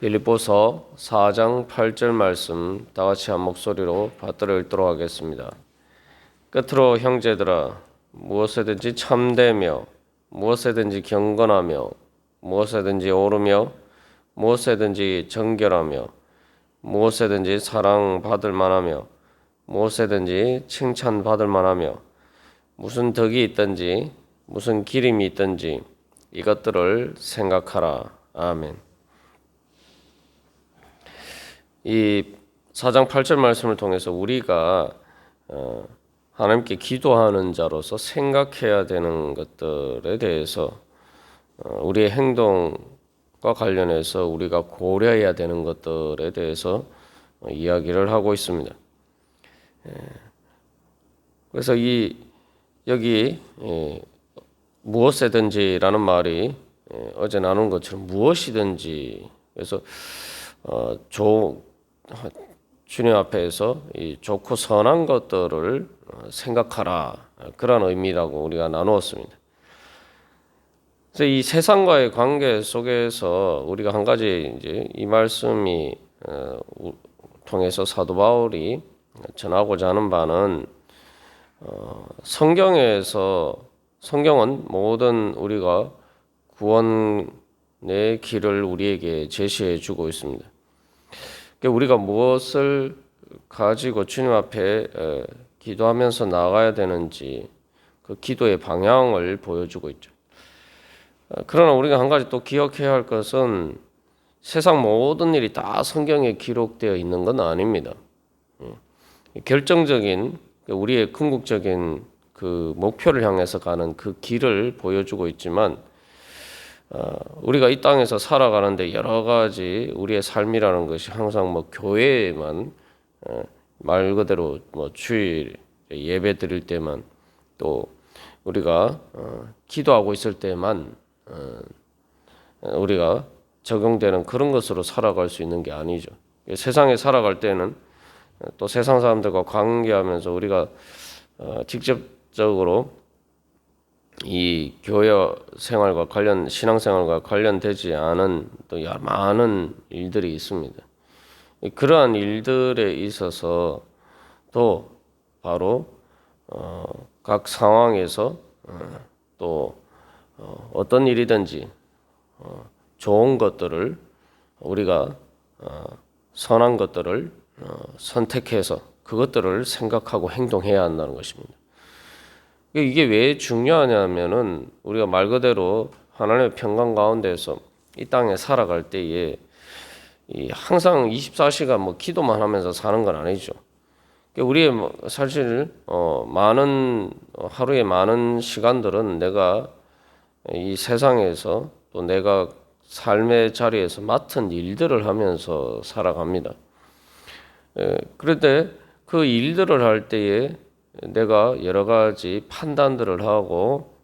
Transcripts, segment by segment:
빌립보서 4장 8절 말씀 다 같이 한 목소리로 받들어 읽도록 하겠습니다. 끝으로 형제들아, 무엇에든지 참되며 무엇에든지 경건하며 무엇에든지 오르며 무엇에든지 정결하며 무엇에든지 사랑받을 만하며 무엇에든지 칭찬받을 만하며 무슨 덕이 있든지 무슨 기림이 있든지 이것들을 생각하라. 아멘. 이 4장 8절 말씀을 통해서 우리가 하나님께 기도하는 자로서 생각해야 되는 것들에 대해서 우리의 행동과 관련해서 우리가 고려해야 되는 것들에 대해서 이야기를 하고 있습니다. 그래서 여기 무엇이든지라는 말이 어제 나눈 것처럼 무엇이든지, 그래서 주님 앞에서 이 좋고 선한 것들을 생각하라, 그런 의미라고 우리가 나누었습니다. 그래서 이 세상과의 관계 속에서 우리가 한 가지 이제 이 말씀이 통해서 사도 바울이 전하고자 하는 바는 성경은 모든 우리가 구원의 길을 우리에게 제시해 주고 있습니다. 우리가 무엇을 가지고 주님 앞에 기도하면서 나가야 되는지 그 기도의 방향을 보여주고 있죠. 그러나 우리가 한 가지 또 기억해야 할 것은 세상 모든 일이 다 성경에 기록되어 있는 건 아닙니다. 결정적인 우리의 궁극적인 그 목표를 향해서 가는 그 길을 보여주고 있지만 우리가 이 땅에서 살아가는데 여러 가지 우리의 삶이라는 것이 항상 교회에만 말 그대로 주일 예배 드릴 때만 또 우리가 기도하고 있을 때만 우리가 적용되는 그런 것으로 살아갈 수 있는 게 아니죠. 세상에 살아갈 때는 또 세상 사람들과 관계하면서 우리가 직접적으로 이 교회 생활과 신앙생활과 관련되지 않은 또 많은 일들이 있습니다. 그러한 일들에 있어서 또 바로 각 상황에서 또 어떤 일이든지 좋은 것들을 우리가 선한 것들을 선택해서 그것들을 생각하고 행동해야 한다는 것입니다. 이게 왜 중요하냐면은 우리가 말 그대로 하나님의 평강 가운데서 이 땅에 살아갈 때에 항상 24시간 기도만 하면서 사는 건 아니죠. 우리의 사실 하루의 많은 시간들은 내가 이 세상에서 또 내가 삶의 자리에서 맡은 일들을 하면서 살아갑니다. 그런데 그 일들을 할 때에 내가 여러 가지 판단들을 하고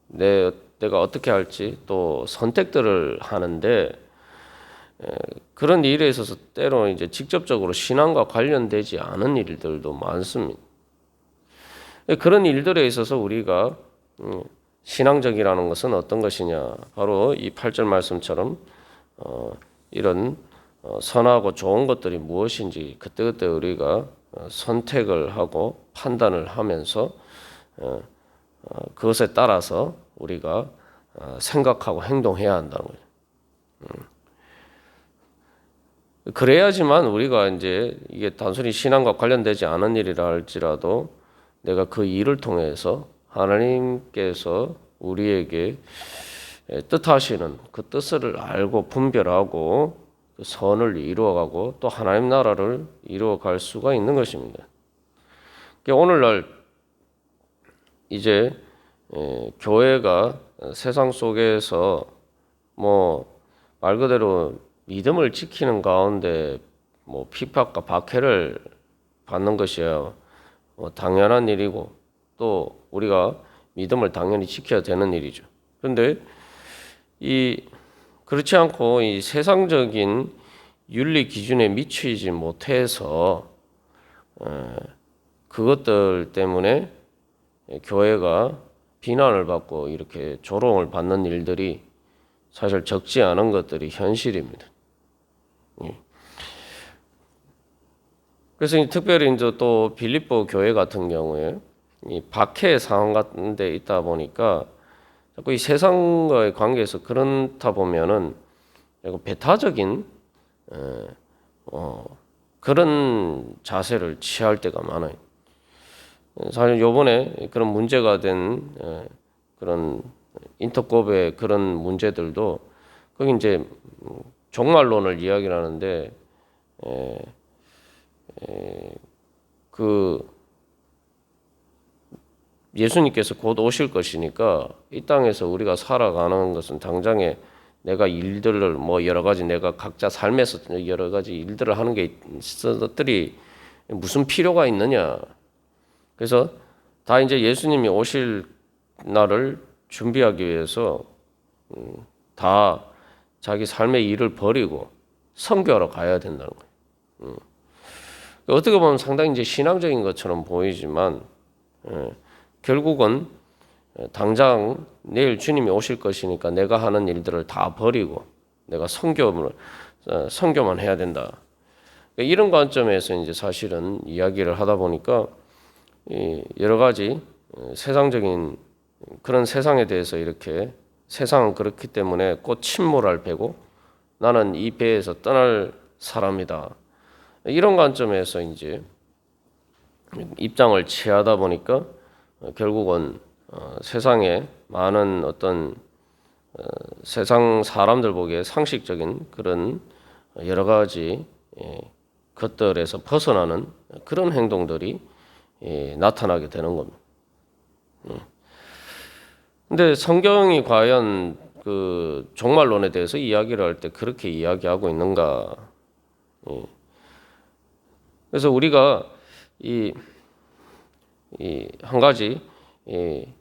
내가 어떻게 할지 또 선택들을 하는데 그런 일에 있어서 때로는 이제 직접적으로 신앙과 관련되지 않은 일들도 많습니다. 그런 일들에 있어서 우리가 신앙적이라는 것은 어떤 것이냐, 바로 이 8절 말씀처럼 이런 선하고 좋은 것들이 무엇인지 그때그때 우리가 선택을 하고 판단을 하면서 그것에 따라서 우리가 생각하고 행동해야 한다는 거죠. 그래야지만 우리가 이제 이게 단순히 신앙과 관련되지 않은 일이라 할지라도 내가 그 일을 통해서 하나님께서 우리에게 뜻하시는 그 뜻을 알고 분별하고 그 선을 이루어가고 또 하나님 나라를 이루어갈 수가 있는 것입니다. 오늘날 이제 교회가 세상 속에서 말 그대로 믿음을 지키는 가운데 핍박과 박해를 받는 것이야 당연한 일이고 또 우리가 믿음을 당연히 지켜야 되는 일이죠. 그런데 그렇지 않고 이 세상적인 윤리 기준에 미치지 못해서 그것들 때문에 교회가 비난을 받고 이렇게 조롱을 받는 일들이 사실 적지 않은 것들이 현실입니다. 그래서 특별히 이제 또 빌립보 교회 같은 경우에 이 박해 상황 같은 데 있다 보니까 자꾸 이 세상과의 관계에서 그렇다 보면은 배타적인 그런 자세를 취할 때가 많아요. 사실 요번에 그런 문제가 된 그런 인터컵의 그런 문제들도 거기 이제 종말론을 이야기를 하는데 그 예수님께서 곧 오실 것이니까 이 땅에서 우리가 살아가는 것은 당장에 내가 일들을 뭐 여러 가지 내가 각자 삶에서 여러 가지 일들을 하는 게 있어들이 무슨 필요가 있느냐. 그래서 다 이제 예수님이 오실 날을 준비하기 위해서 다 자기 삶의 일을 버리고 선교하러 가야 된다는 거예요. 어떻게 보면 상당히 이제 신앙적인 것처럼 보이지만 결국은 당장 내일 주님이 오실 것이니까 내가 하는 일들을 다 버리고 내가 선교만 해야 된다. 이런 관점에서 이제 사실은 이야기를 하다 보니까 여러 가지 세상적인 그런 세상에 대해서 이렇게 세상은 그렇기 때문에 곧 침몰할 배고 나는 이 배에서 떠날 사람이다. 이런 관점에서 이제 입장을 취하다 보니까 결국은 세상에 많은 어떤 세상 사람들 보기에 상식적인 그런 여러 가지 것들에서 벗어나는 그런 행동들이 나타나게 되는 겁니다. 근데 성경이 과연 그 종말론에 대해서 이야기를 할 때 그렇게 이야기하고 있는가? 그래서 우리가 이 한 가지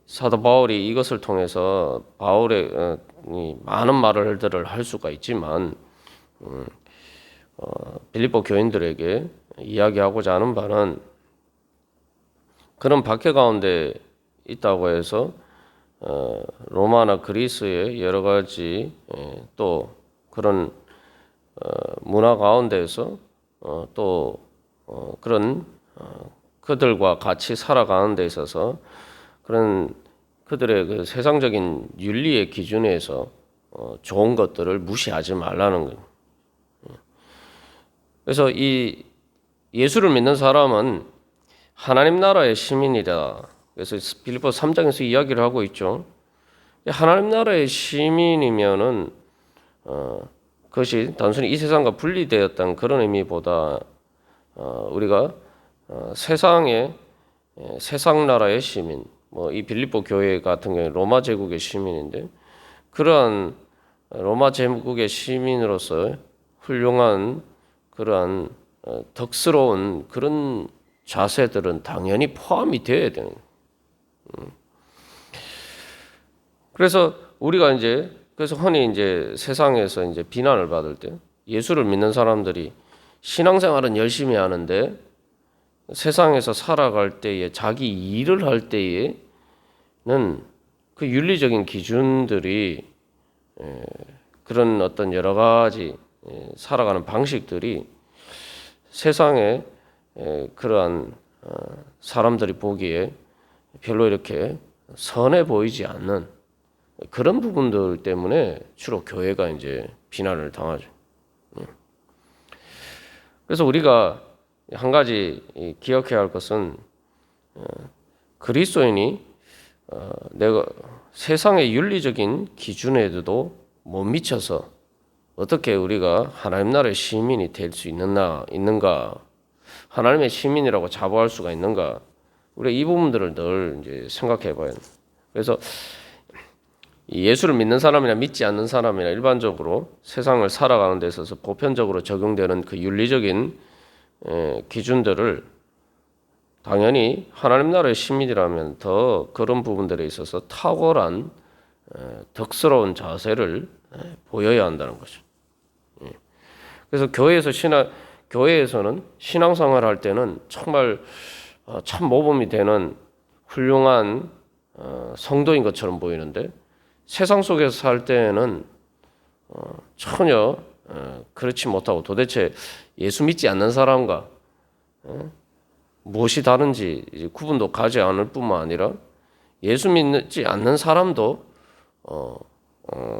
사도 바울이 이것을 통해서 바울의 많은 말들을 할 수가 있지만 빌립보 교인들에게 이야기하고자 하는 바는 그런 박해 가운데 있다고 해서 로마나 그리스의 여러 가지 또 그런 문화 가운데에서 또 그런 그들과 같이 살아가는 데 있어서 그런 그들의 그 세상적인 윤리의 기준에서 좋은 것들을 무시하지 말라는 거예요. 그래서 이 예수를 믿는 사람은 하나님 나라의 시민이다. 그래서 빌립보 3장에서 이야기를 하고 있죠. 하나님 나라의 시민이면은 그것이 단순히 이 세상과 분리되었다는 그런 의미보다 우리가 세상의 세상 나라의 시민, 뭐 이 빌립보 교회 같은 경우 로마 제국의 시민인데 그러한 로마 제국의 시민으로서 훌륭한 그러한 덕스러운 그런 자세들은 당연히 포함이 되어야 되는 거예요. 그래서 우리가 이제 그래서 흔히 이제 세상에서 이제 비난을 받을 때 예수를 믿는 사람들이 신앙생활은 열심히 하는데 세상에서 살아갈 때에 자기 일을 할 때에는 그 윤리적인 기준들이 그런 어떤 여러 가지 살아가는 방식들이 세상에 그러한 사람들이 보기에 별로 이렇게 선해 보이지 않는 그런 부분들 때문에 주로 교회가 이제 비난을 당하죠. 그래서 우리가 한 가지 기억해야 할 것은 그리스도인이 내가 세상의 윤리적인 기준에도 못 미쳐서 어떻게 우리가 하나님 나라의 시민이 될 수 있는가? 하나님의 시민이라고 자부할 수가 있는가? 우리가 이 부분들을 늘 이제 생각해 봐야 합니다. 그래서 예수를 믿는 사람이나 믿지 않는 사람이나 일반적으로 세상을 살아가는 데 있어서 보편적으로 적용되는 그 윤리적인 기준들을 당연히 하나님 나라의 시민이라면 더 그런 부분들에 있어서 탁월한 덕스러운 자세를 보여야 한다는 거죠. 그래서 교회에서는 신앙생활 할 때는 정말 참 모범이 되는 훌륭한 성도인 것처럼 보이는데 세상 속에서 살 때에는 전혀 그렇지 못하고 도대체 예수 믿지 않는 사람과 무엇이 다른지 이제 구분도 가지 않을 뿐만 아니라 예수 믿지 않는 사람도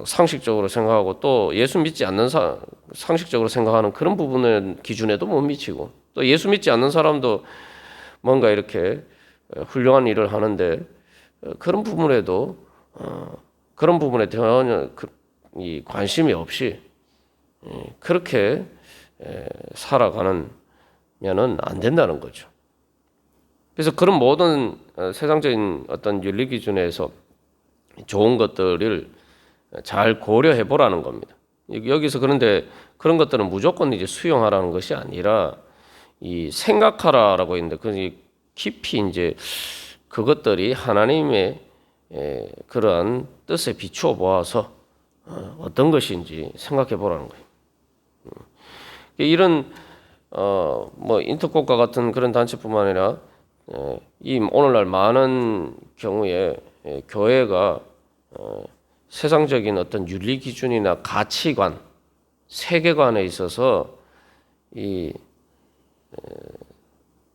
상식적으로 생각하고 또 예수 믿지 않는 상식적으로 생각하는 그런 부분의 기준에도 못 미치고 또 예수 믿지 않는 사람도 뭔가 이렇게 훌륭한 일을 하는데 그런 부분에도 그런 부분에 전혀 이 관심이 없이 그렇게 살아가는 면은 안 된다는 거죠. 그래서 그런 모든 세상적인 어떤 윤리 기준에서 좋은 것들을 잘 고려해 보라는 겁니다. 여기서 그런데 그런 것들은 무조건 이제 수용하라는 것이 아니라 이 생각하라라고 있는데 그 깊이 이제 그것들이 하나님의 그러한 뜻에 비추어 보아서 어떤 것인지 생각해 보라는 거예요. 이런 뭐 인터콕과 같은 그런 단체뿐만 아니라 이 오늘날 많은 경우에 교회가 세상적인 어떤 윤리 기준이나 가치관, 세계관에 있어서 이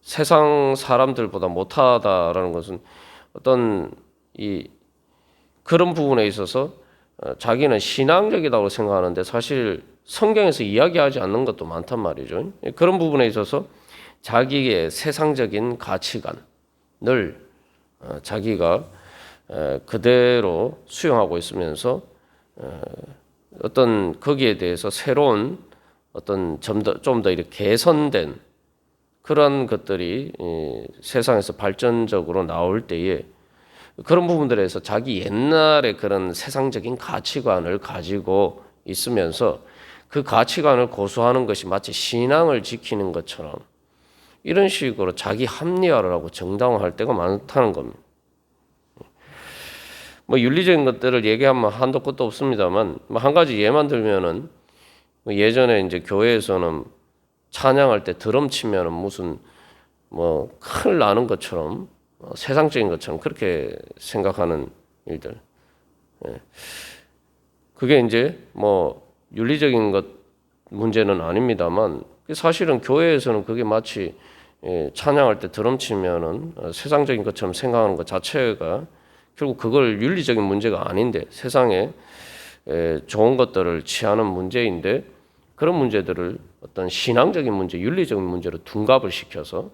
세상 사람들보다 못하다라는 것은 어떤 이 그런 부분에 있어서 자기는 신앙적이라고 생각하는데 사실 성경에서 이야기하지 않는 것도 많단 말이죠. 그런 부분에 있어서 자기의 세상적인 가치관을 자기가 그대로 수용하고 있으면서 어떤 거기에 대해서 새로운 어떤 좀 더 이렇게 개선된 그런 것들이 세상에서 발전적으로 나올 때에 그런 부분들에서 자기 옛날의 그런 세상적인 가치관을 가지고 있으면서 그 가치관을 고수하는 것이 마치 신앙을 지키는 것처럼 이런 식으로 자기 합리화를 하고 정당화할 때가 많다는 겁니다. 뭐 윤리적인 것들을 얘기하면 한도 끝도 없습니다만 한 가지 예만 들면은 예전에 이제 교회에서는 찬양할 때 드럼 치면은 무슨 뭐 큰일 나는 것처럼 세상적인 것처럼 그렇게 생각하는 일들. 그게 이제 뭐 윤리적인 것 문제는 아닙니다만 사실은 교회에서는 그게 마치 찬양할 때 드럼 치면은 세상적인 것처럼 생각하는 것 자체가 결국 그걸 윤리적인 문제가 아닌데 세상에 좋은 것들을 취하는 문제인데 그런 문제들을 어떤 신앙적인 문제, 윤리적인 문제로 둔갑을 시켜서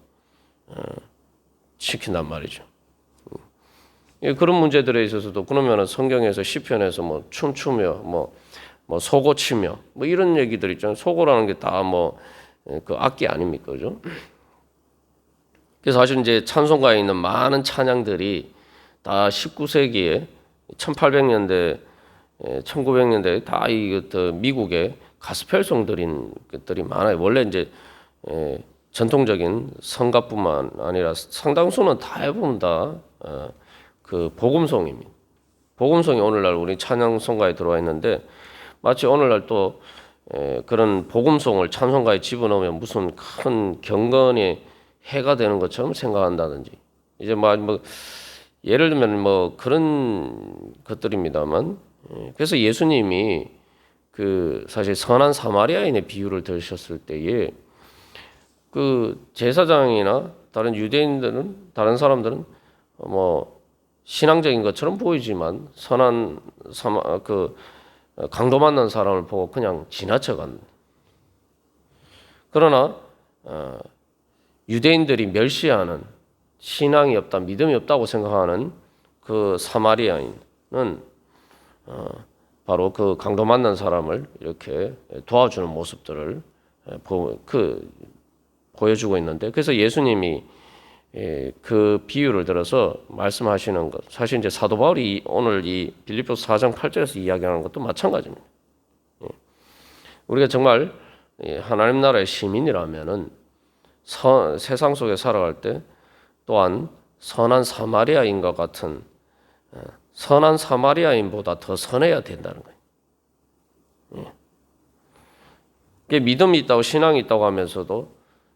시킨단 말이죠. 그런 문제들에 있어서도 그러면은 성경에서 시편에서 뭐 춤추며 뭐 소고치며 뭐 이런 얘기들 있잖아요. 소고라는 게 다 뭐 그 악기 아닙니까, 그죠? 그래서 사실 이제 찬송가에 있는 많은 찬양들이 다 19세기에 1800년대, 1900년대 다 이것도 미국의 가스펠송들인 것들이 많아요. 원래 이제 전통적인 성가뿐만 아니라 상당수는 다 해보면 다 그 복음송입니다. 복음송이 오늘날 우리 찬양송가에 들어와 있는데 마치 오늘날 또 그런 복음송을 찬송가에 집어넣으면 무슨 큰 경건의 해가 되는 것처럼 생각한다든지 이제 뭐 예를 들면 뭐 그런 것들입니다만 그래서 예수님이 그 사실 선한 사마리아인의 비유를 들으셨을 때에 그 제사장이나 다른 유대인들은 다른 사람들은 뭐 신앙적인 것처럼 보이지만 선한 그 강도 만난 사람을 보고 그냥 지나쳐간. 그러나 유대인들이 멸시하는 신앙이 없다, 믿음이 없다고 생각하는 그 사마리아인은 바로 그 강도 만난 사람을 이렇게 도와주는 모습들을 보여주고 있는데 그래서 예수님이 그 비유를 들어서 말씀하시는 것 사실 이제 사도 바울이 오늘 이 빌립보서 4장 8절에서 이야기하는 것도 마찬가지입니다. 우리가 정말 하나님 나라의 시민이라면은 세상 속에 살아갈 때 또한 선한 사마리아인과 같은 선한 사마리아인보다 더 선해야 된다는 거예요. 믿음이 있다고 신앙이 있다고 하면서도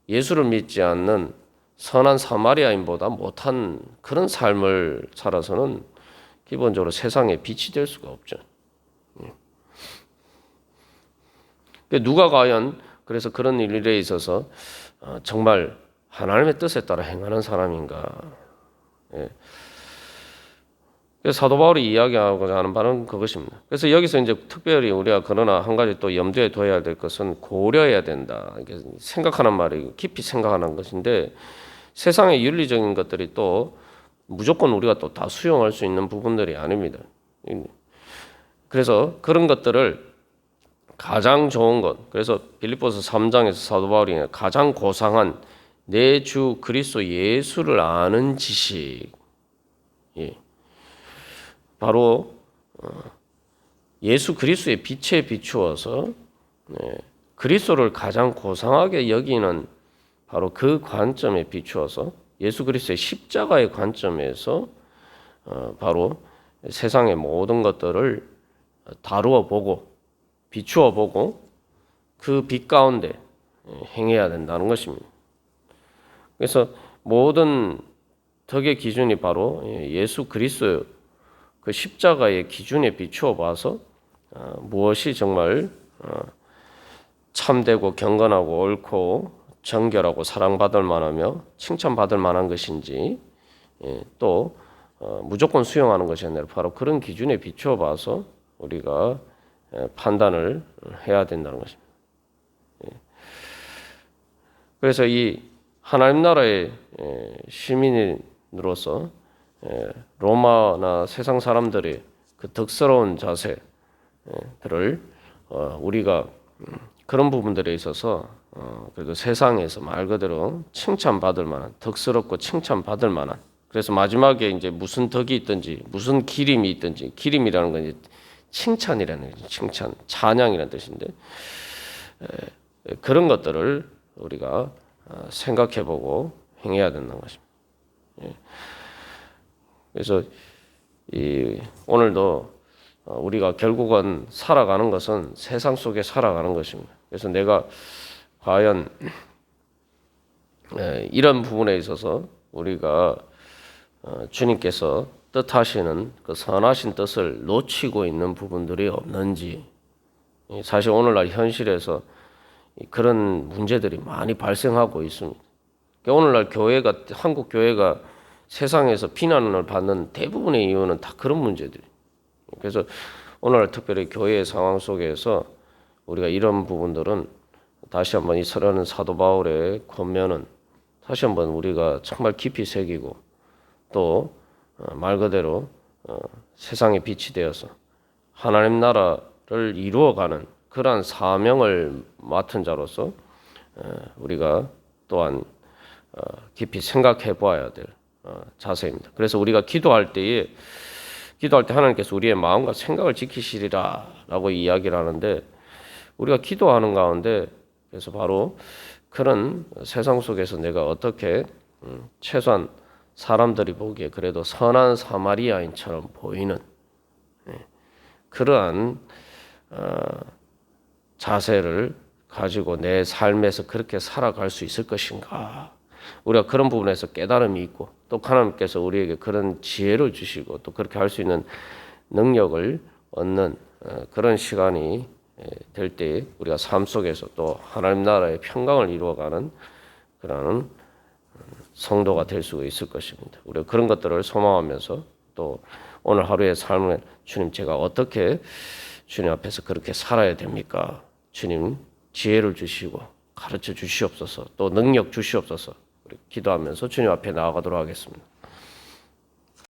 예수를 믿지 않는 선한 사마리아인보다 못한 그런 삶을 살아서는 기본적으로 세상에 빛이 될 수가 없죠. 누가 과연 그래서 그런 일에 있어서 정말 하나님의 뜻에 따라 행하는 사람인가? 예. 그래서 사도 바울이 이야기하고자 하는 바는 그것입니다. 그래서 여기서 이제 특별히 우리가 그러나 한 가지 또 염두에 둬야 될 것은 고려해야 된다. 이게 생각하는 말이 깊이 생각하는 것인데 세상의 윤리적인 것들이 또 무조건 우리가 또 다 수용할 수 있는 부분들이 아닙니다. 그래서 그런 것들을 가장 좋은 것, 그래서 빌립보서 3장에서 사도 바울이 가장 고상한 내 주 그리스도 예수를 아는 지식, 바로 예수 그리스도의 빛에 비추어서 그리스도를 가장 고상하게 여기는 바로 그 관점에 비추어서 예수 그리스도의 십자가의 관점에서 바로 세상의 모든 것들을 다루어 보고 비추어 보고 그 빛 가운데 행해야 된다는 것입니다. 그래서 모든 덕의 기준이 바로 예수 그리스도 그 십자가의 기준에 비추어 봐서 무엇이 정말 참되고 경건하고 옳고 정결하고 사랑받을 만하며 칭찬받을 만한 것인지 또 무조건 수용하는 것이 아니라 바로 그런 기준에 비추어 봐서 우리가 판단을 해야 된다는 것입니다. 그래서 이 하나님 나라의 시민으로서 로마나 세상 사람들의 그 덕스러운 자세들을 우리가 그런 부분들에 있어서 그래도 세상에서 말 그대로 칭찬받을 만한 덕스럽고 칭찬받을 만한 그래서 마지막에 이제 무슨 덕이 있든지 무슨 기림이 있든지 기림이라는 건 이제 칭찬이라는 거죠. 칭찬, 찬양이라는 뜻인데 그런 것들을 우리가 생각해보고 행해야 된다는 것입니다. 그래서 오늘도 우리가 결국은 살아가는 것은 세상 속에 살아가는 것입니다. 그래서 내가 과연 이런 부분에 있어서 우리가 주님께서 뜻하시는 그 선하신 뜻을 놓치고 있는 부분들이 없는지 사실 오늘날 현실에서 그런 문제들이 많이 발생하고 있습니다. 오늘날 교회가 한국 교회가 세상에서 비난을 받는 대부분의 이유는 다 그런 문제들이에요. 그래서 오늘날 특별히 교회의 상황 속에서 우리가 이런 부분들은 다시 한번 이 서려는 사도 바울의 권면은 다시 한번 우리가 정말 깊이 새기고 또 말 그대로 세상의 빛이 되어서 하나님 나라를 이루어가는 그러한 사명을 맡은 자로서 우리가 또한 깊이 생각해 보아야 될 자세입니다. 그래서 우리가 기도할 때 하나님께서 우리의 마음과 생각을 지키시리라라고 이야기를 하는데 우리가 기도하는 가운데 그래서 바로 그런 세상 속에서 내가 어떻게 최소한 사람들이 보기에 그래도 선한 사마리아인처럼 보이는 그러한 자세를 가지고 내 삶에서 그렇게 살아갈 수 있을 것인가? 우리가 그런 부분에서 깨달음이 있고 또 하나님께서 우리에게 그런 지혜를 주시고 또 그렇게 할 수 있는 능력을 얻는 그런 시간이 될 때 우리가 삶 속에서 또 하나님 나라의 평강을 이루어가는 그런 성도가 될 수 있을 것입니다. 우리가 그런 것들을 소망하면서 또 오늘 하루의 삶을 주님 제가 어떻게 주님 앞에서 그렇게 살아야 됩니까? 주님 지혜를 주시고 가르쳐 주시옵소서 또 능력 주시옵소서 우리 기도하면서 주님 앞에 나아가도록 하겠습니다.